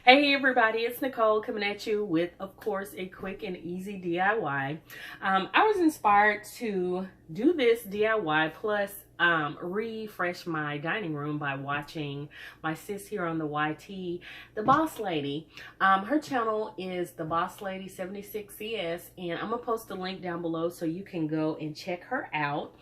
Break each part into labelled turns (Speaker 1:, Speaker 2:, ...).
Speaker 1: Hey everybody, it's Nicole coming at you with, of course, a quick and easy DIY. I was inspired to do this DIY plus refresh my dining room by watching my sis here on the YT, the Boss Lady. Her channel is the Boss Lady 76CS, and I'm gonna post a link down below so you can go and check her out.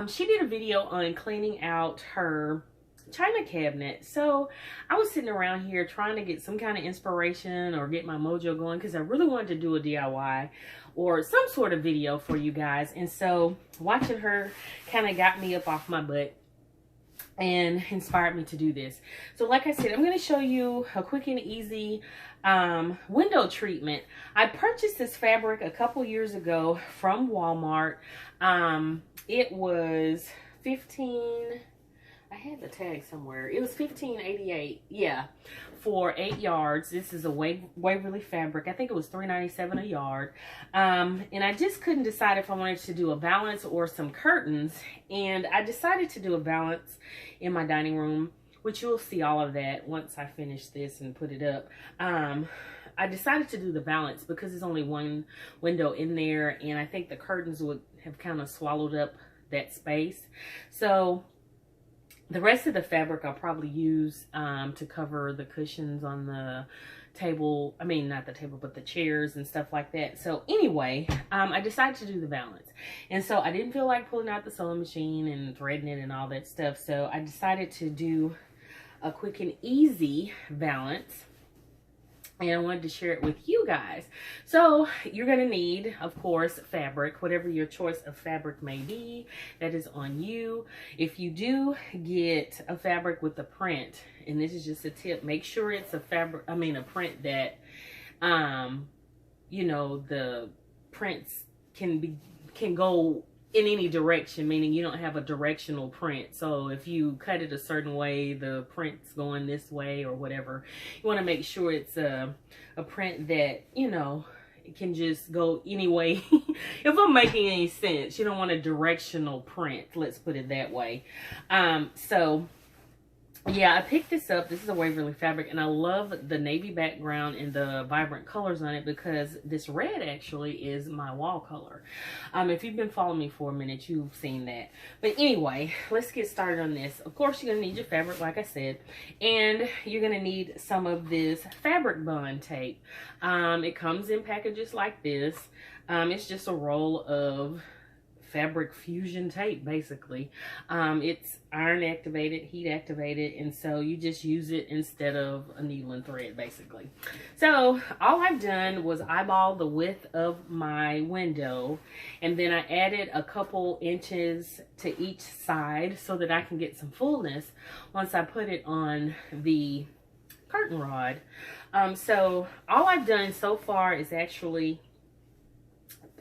Speaker 1: She did a video on cleaning out her china cabinet. So I was sitting around here trying to get some kind of inspiration or get my mojo going because I really wanted to do a DIY or some sort of video for you guys. And so watching her kind of got me up off my butt and inspired me to do this. So like I said, I'm going to show you a quick and easy window treatment. I purchased this fabric a couple years ago from Walmart. It was I had the tag somewhere. It was $15.88, yeah, for 8 yards. This is a Waverly fabric. I think it was $3.97 a yard. And I just couldn't decide if I wanted to do a valance or some curtains. And I decided to do a valance in my dining room, which you'll see all of that once I finish this and put it up. I decided to do the valance because there's only one window in there, and I think the curtains would have kind of swallowed up that space. So the rest of the fabric I'll probably use to cover the cushions on the table. I mean, not the table, but the chairs and stuff like that. So anyway, I decided to do the valance. And so I didn't feel like pulling out the sewing machine and threading it and all that stuff. So I decided to do a quick and easy valance. And I wanted to share it with you guys. So you're going to need, of course, fabric, whatever your choice of fabric may be. That is on you. If you do get a fabric with a print, and this is just a tip, make sure it's a print that, you know, the prints can go in any direction, meaning you don't have a directional print. So if you cut it a certain way, the print's going this way or whatever. You want to make sure it's a print that, you know, it can just go any way. If I'm making any sense, you don't want a directional print, let's put it that way. So yeah, I picked this up. This is a Waverly fabric, and I love the navy background and the vibrant colors on it because this red actually is my wall color. If you've been following me for a minute, you've seen that. But anyway, let's get started on this. Of course, you're going to need your fabric, like I said, and you're going to need some of this fabric bond tape. It comes in packages like this. It's just a roll of fabric fusion tape, basically. It's iron activated, heat activated, and so you just use it instead of a needle and thread, basically. So all I've done was eyeball the width of my window, and then I added a couple inches to each side so that I can get some fullness once I put it on the curtain rod. So all I've done so far is actually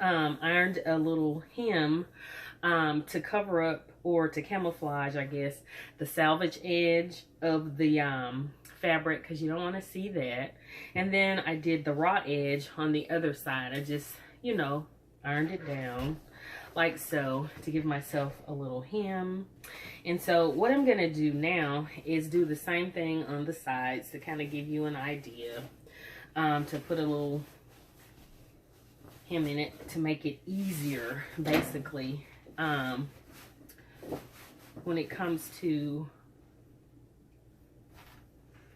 Speaker 1: ironed a little hem to cover up or to camouflage, I guess, the salvage edge of the fabric, because you don't want to see that. And then I did the raw edge on the other side. I just, you know, ironed it down like so to give myself a little hem. And so what I'm going to do now is do the same thing on the sides to kind of give you an idea, to put a little hem in it to make it easier, basically, when it comes to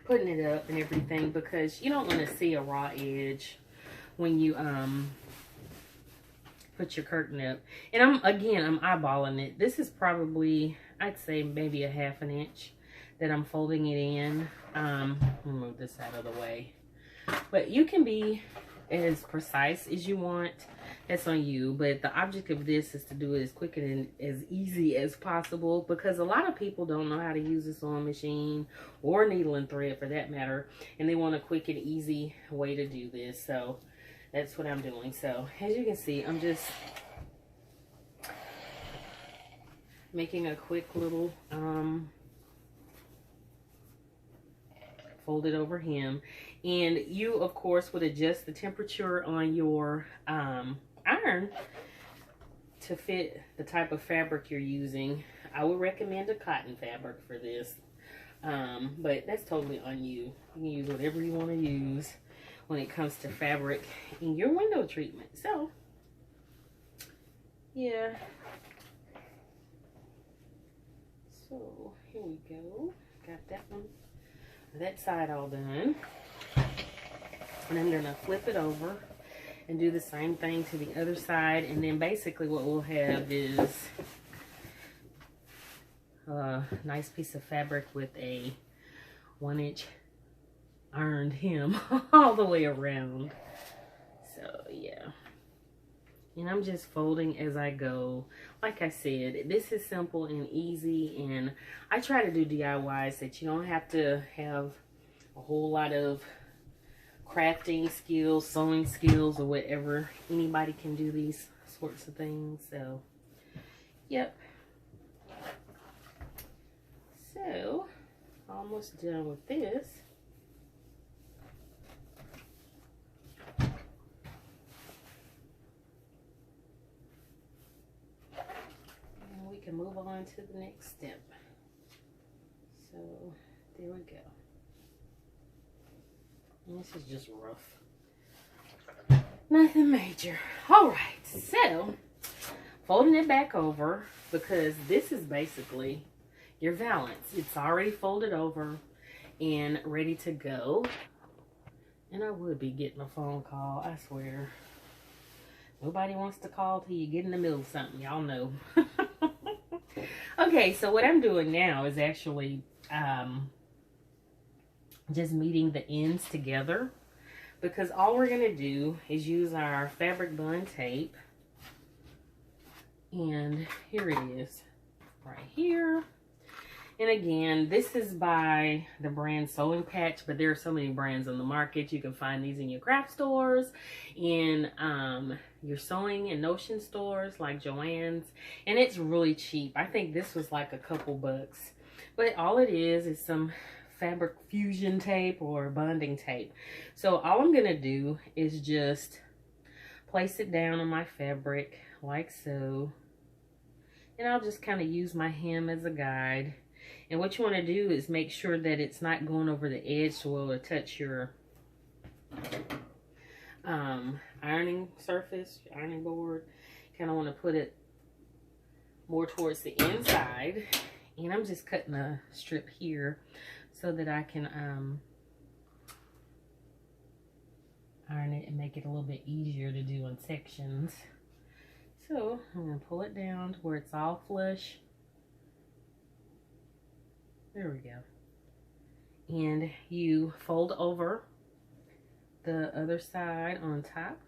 Speaker 1: putting it up and everything, because you don't want to see a raw edge when you put your curtain up. And I'm eyeballing it. This is probably, I'd say, maybe a ½ an inch that I'm folding it in. Move this out of the way, but you can be as precise as you want. That's on you, but the object of this is to do it as quick and as easy as possible, because a lot of people don't know how to use a sewing machine or needle and thread for that matter, and they want a quick and easy way to do this. So that's what I'm doing. So as you can see, I'm just making a quick little folded over hem. And you, of course, would adjust the temperature on your iron to fit the type of fabric you're using. I would recommend a cotton fabric for this. But that's totally on you. You can use whatever you want to use when it comes to fabric in your window treatment. So, yeah. So, here we go. Got that one, that side all done. And I'm gonna flip it over and do the same thing to the other side. And then basically what we'll have is a nice piece of fabric with a 1-inch ironed hem all the way around. So yeah. And I'm just folding as I go. Like I said, this is simple and easy, and I try to do DIYs that you don't have to have a whole lot of crafting skills, sewing skills, or whatever. Anybody can do these sorts of things. So, yep. So, almost done with this. And we can move on to the next step. So, there we go. And this is just rough. Nothing major. Alright, so, folding it back over, because this is basically your valance. It's already folded over and ready to go. And I would be getting a phone call, I swear. Nobody wants to call till you get in the middle of something, y'all know. Okay, so what I'm doing now is actually just meeting the ends together, because all we're going to do is use our fabric bond tape. And here it is right here. And again, this is by the brand Sewing Patch, but there are so many brands on the market. You can find these in your craft stores, in your sewing and notion stores like Joann's, and it's really cheap. I think this was like a couple bucks, but all it is some fabric fusion tape or bonding tape. So all I'm gonna do is just place it down on my fabric like so, and I'll just kind of use my hem as a guide. And what you want to do is make sure that it's not going over the edge so it'll touch your ironing surface, your ironing board. Kind of want to put it more towards the inside. And I'm just cutting a strip here so that I can iron it and make it a little bit easier to do in sections. So I'm going to pull it down to where it's all flush. There we go. And you fold over the other side on top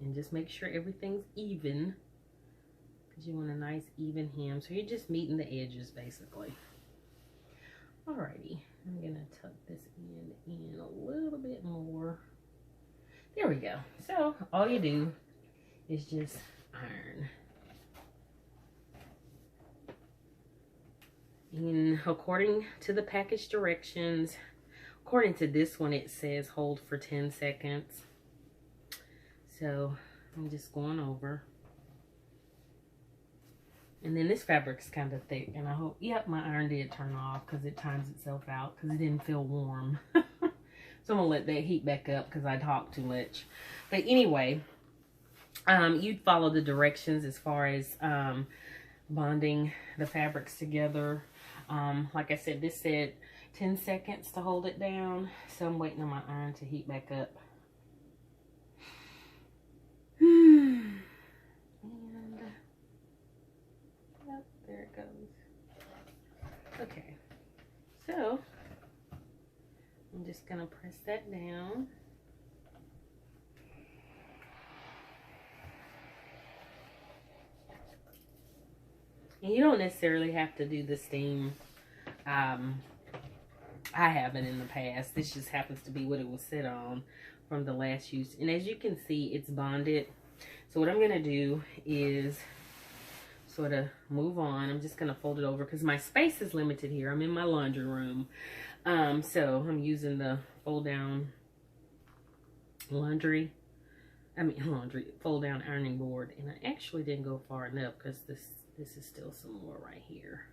Speaker 1: and just make sure everything's even, because you want a nice even hem. So you're just meeting the edges basically. Alrighty, I'm gonna tuck this end in a little bit more. There we go. So all you do is just iron. And according to the package directions, according to this one, it says hold for 10 seconds. So I'm just going over. And then this fabric's kind of thick, and I hope, yep, my iron did turn off because it times itself out because it didn't feel warm. So I'm gonna let that heat back up because I talk too much. But anyway, you'd follow the directions as far as bonding the fabrics together. Like I said, this said 10 seconds to hold it down, so I'm waiting on my iron to heat back up. And yep, there it goes. Okay, so I'm just gonna press that down. And you don't necessarily have to do the steam. I haven't in the past. This just happens to be what it was set on from the last use. And as you can see, it's bonded. So what I'm going to do is sort of move on. I'm just going to fold it over because my space is limited here. I'm in my laundry room. So I'm using the fold down fold down ironing board. And I actually didn't go far enough because this is still some more right here.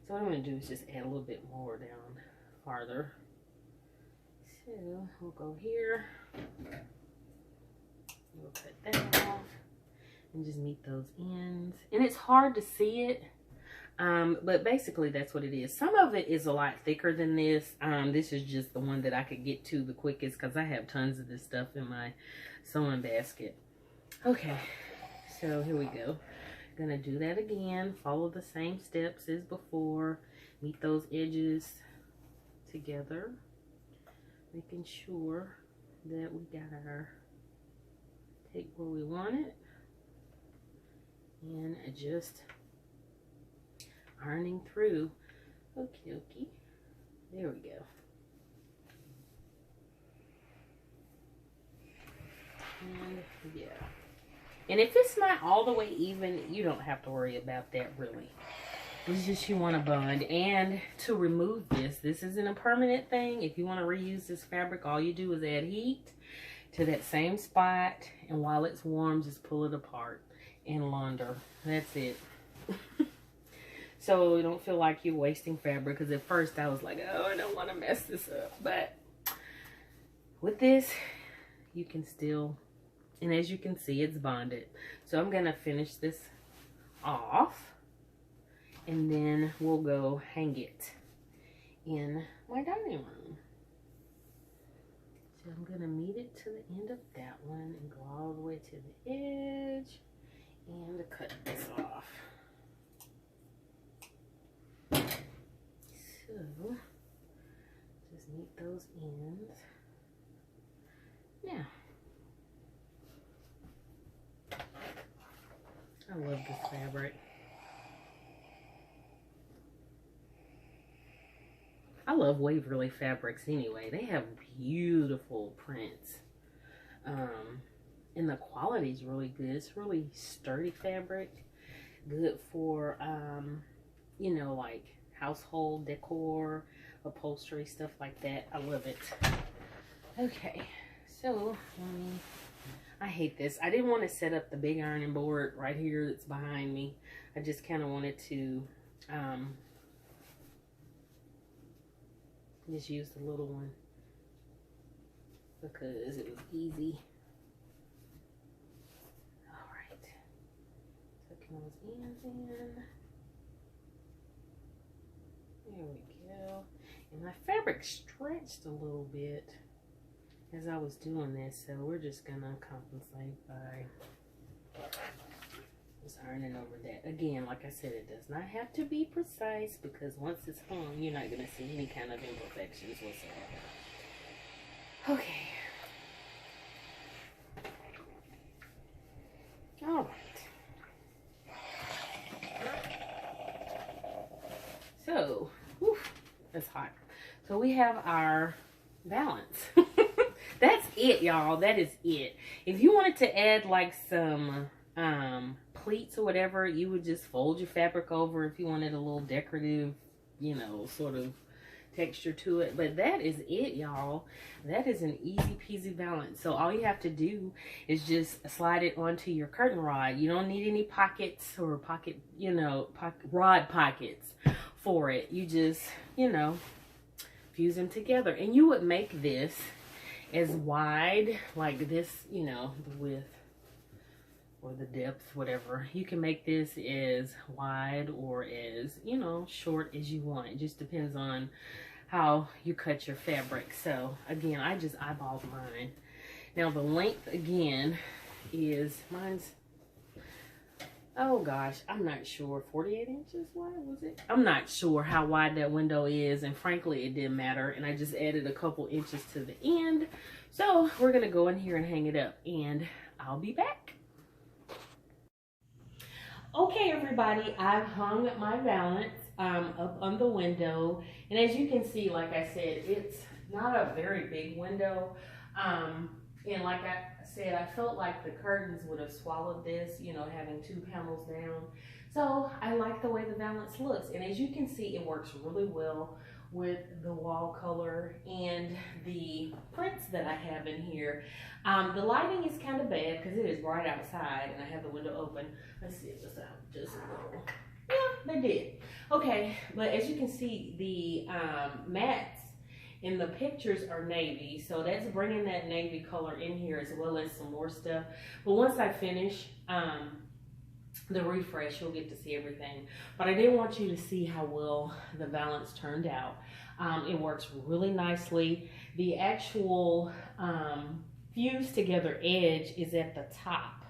Speaker 1: So what I'm going to do is just add a little bit more down farther. So we'll go here. We'll cut that off and just meet those ends. And it's hard to see it, but basically that's what it is. Some of it is a lot thicker than this. This is just the one that I could get to the quickest because I have tons of this stuff in my sewing basket. Okay, so here we go. Gonna do that again. Follow the same steps as before. Meet those edges together, making sure that we got our take where we want it, and just ironing through. Okie dokie. There we go. And yeah. And if it's not all the way even, you don't have to worry about that really. It's just you want to bond. And to remove this, this isn't a permanent thing. If you want to reuse this fabric, all you do is add heat to that same spot. And while it's warm, just pull it apart and launder. That's it. So you don't feel like you're wasting fabric. Because at first I was like, oh, I don't want to mess this up. But with this, you can still... And as you can see, it's bonded. So I'm going to finish this off. And then we'll go hang it in my dining room. So I'm going to meet it to the end of that one and go all the way to the edge and cut this off. So just meet those ends. Yeah. I love this fabric. I love Waverly fabrics anyway. They have beautiful prints. And the quality is really good. It's really sturdy fabric. Good for, you know, like household decor, upholstery, stuff like that. I love it. Okay, so I hate this. I didn't want to set up the big ironing board right here that's behind me. I just kind of wanted to just use the little one because it was easy. All right, tucking those ends in. There we go. And my fabric stretched a little bit as I was doing this, so we're just gonna compensate by just ironing over that. Again, like I said, it does not have to be precise because once it's hung, you're not gonna see any kind of imperfections whatsoever. Okay. All right. So, whew, that's hot. So we have our Valance. That's it, y'all. That is it. If you wanted to add like some pleats or whatever, you would just fold your fabric over if you wanted a little decorative, you know, sort of texture to it. But that is it, y'all. That is an easy peasy Valance. So all you have to do is just slide it onto your curtain rod. You don't need any pockets or rod pockets for it. You just, you know, fuse them together. And you would make this as wide, like this, you know, the width or the depth, whatever. You can make this as wide or as, you know, short as you want. It just depends on how you cut your fabric. So again, I just eyeballed mine. Now the length again is, mine's, oh gosh, I'm not sure, 48 inches wide, was it? I'm not sure how wide that window is, and frankly, it didn't matter, and I just added a couple inches to the end. So we're gonna go in here and hang it up, and I'll be back. Okay, everybody, I've hung my Valance up on the window, and as you can see, like I said, it's not a very big window, and like I said, I felt like the curtains would have swallowed this, you know, having two panels down. So I like the way the Valance looks, and as you can see, it works really well with the wall color and the prints that I have in here. The lighting is kind of bad because it is bright outside and I have the window open. Let's see if this out just a little. Yeah, they did. Okay, but as you can see, the mats in the pictures are navy, so that's bringing that navy color in here as well as some more stuff. But once I finish the refresh, you'll get to see everything. But I did want you to see how well the Valance turned out. It works really nicely. The actual fused together edge is at the top,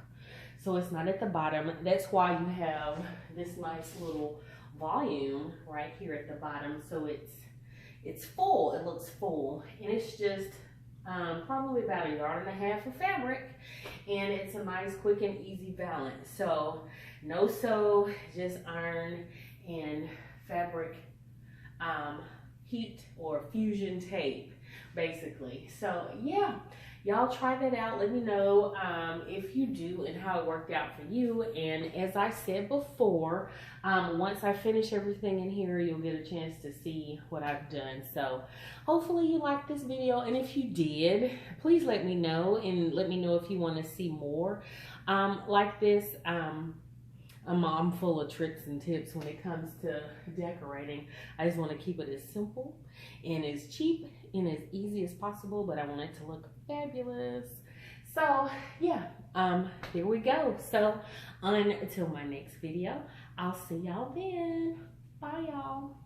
Speaker 1: so it's not at the bottom. That's why you have this nice little volume right here at the bottom, so it's full. It looks full, and it's just probably about 1.5 yards of fabric, and it's a nice, quick, and easy Valance. So no sew, just iron and fabric heat or fusion tape, basically. So yeah, y'all try that out. Let me know if you do and how it worked out for you. And as I said before, once I finish everything in here, you'll get a chance to see what I've done. So hopefully you liked this video, and if you did, please let me know, and let me know if you want to see more like this. I'm full of tricks and tips when it comes to decorating. I just want to keep it as simple and as cheap and as easy as possible, but I want it to look fabulous. So yeah, there we go. So until my next video, I'll see y'all then. Bye, y'all.